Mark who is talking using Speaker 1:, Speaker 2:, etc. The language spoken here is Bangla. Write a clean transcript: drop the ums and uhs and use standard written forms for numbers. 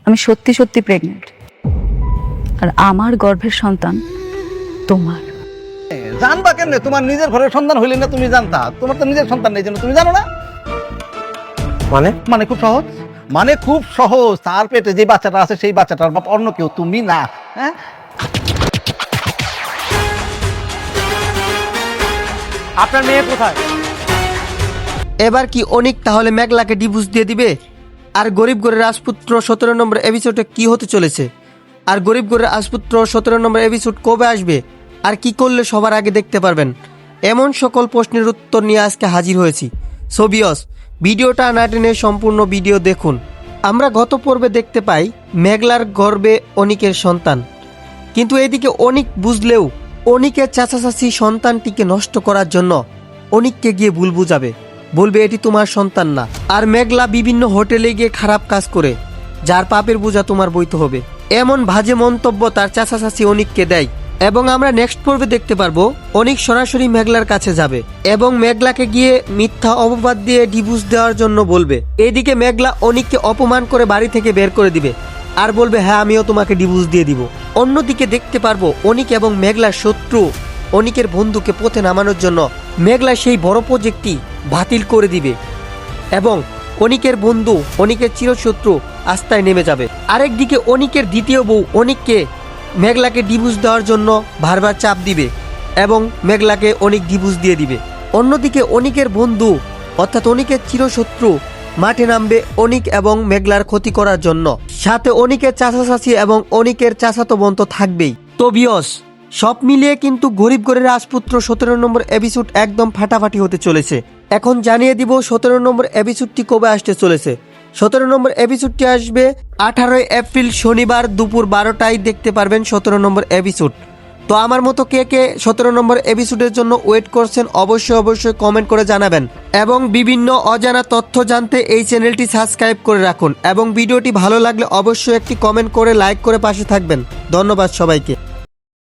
Speaker 1: আমি সত্যি সত্যি প্রেগনেন্ট, আর আমার গর্ভের সন্তান তোমার।
Speaker 2: জানবা কেমনে? তোমার নিজের ঘরের সন্তান হইলে না তুমি জানতা? তোমার তো নিজের সন্তান নেই, তুমি জানো না? মানে খুব সহজ, মানে খুব সহজ। তার পেটে যে বাচ্চাটা আছে সেই বাচ্চাটার বাপ অন্য কেউ, তুমি না। হ্যাঁ,
Speaker 3: আপনার মেয়ে কোথায়?
Speaker 4: এবার কি অনিক তাহলে মেঘলাকে ডিভোর্স দিয়ে দিবে? আর গরিব ঘরের রাজপুত্র 17 নম্বর এপিসোডে কি হতে চলেছে? আর গরিব ঘরের রাজপুত্র 17 নম্বর এপিসোড কবে আসবে? আর কি করলে সবার আগে দেখতে পারবেন? এমন সকল প্রশ্নের উত্তর নিয়ে আজকে হাজির হয়েছি। সো ভিউয়ার্স, ভিডিওটা না টেনে সম্পূর্ণ ভিডিও দেখুন। আমরা গত পর্বে দেখতে পাই মেঘলার গর্ভে অনিকের সন্তান, কিন্তু এদিকে অনিক বুঝলেও অনিকের চাচা চাচি সন্তানটিকে নষ্ট করার জন্য অনিককে গিয়ে ভুল বুঝাবে, বলবে এটি তোমার সন্তান না। আর মেঘলা বিভিন্ন হোটেলে গিয়ে খারাপ কাজ করে, যার পাপের বোঝা তোমার বইতে হবে, এমন বাজে মন্তব্য তার চাচা চাচি অনিককে দেয়। এবং আমরা নেক্সট পর্বে দেখতে পারবো অনিক সরাসরি মেঘলার কাছে যাবে এবং মেঘলাকে গিয়ে মিথ্যা অপবাদ দিয়ে ডিভোর্স দেওয়ার জন্য বলবে। এদিকে মেঘলা অনিককে অপমান করে বাড়ি থেকে বের করে দিবে আর বলবে হ্যাঁ আমিও তোমাকে ডিভোর্স দিয়ে দিব। অন্যদিকে দেখতে পারবো অনিক এবং মেঘলার শত্রু অনিকের বন্ধুকে পথে নামানোর জন্য মেঘলা সেই বড় প্রজেক্টটি বাতিল করে দিবে এবং অনিকের বন্ধু অনিকের চিরশত্রু আস্তায় নেমে যাবে। আরেকদিকে অনিকের দ্বিতীয় বউ অনিককে মেঘলাকে ডিভোর্স দেওয়ার জন্য বারবার চাপ দিবে এবং মেঘলাকে অনিক ডিভোর্স দিয়ে দিবে। অন্যদিকে অনিকের বন্ধু অর্থাৎ অনিকের চিরশত্রু মাঠে নামবে অনিক এবং মেঘলার ক্ষতি করার জন্য, সাথে অনিকের চাচা চাচি এবং অনিকের চাচাতো বোন তো থাকবেই। তো ভিউয়ার্স, সব মিলিয়ে কিন্তু গরিব ঘরের রাজপুত্র 17 নম্বর এপিসোড একদম ফাটাফাটি হতে চলেছে। এখন জানিয়ে দিব 17 নম্বর এপিসোডটি কবে আসতে চলেছে। 17 নম্বর এপিসোডটি আসবে 18 এপ্রিল শনিবার দুপুর 12টায় দেখতে পারবেন 17 নম্বর এপিসোড। তো আমার মতো কে কে 17 নম্বর এপিসোডের জন্য ওয়েট করছেন অবশ্যই কমেন্ট করে জানাবেন এবং বিভিন্ন অজানা তথ্য জানতে এই চ্যানেলটি সাবস্ক্রাইব করে রাখুন এবং ভিডিওটি ভালো লাগলে অবশ্যই একটি কমেন্ট করে লাইক করে পাশে থাকবেন। ধন্যবাদ সবাইকে।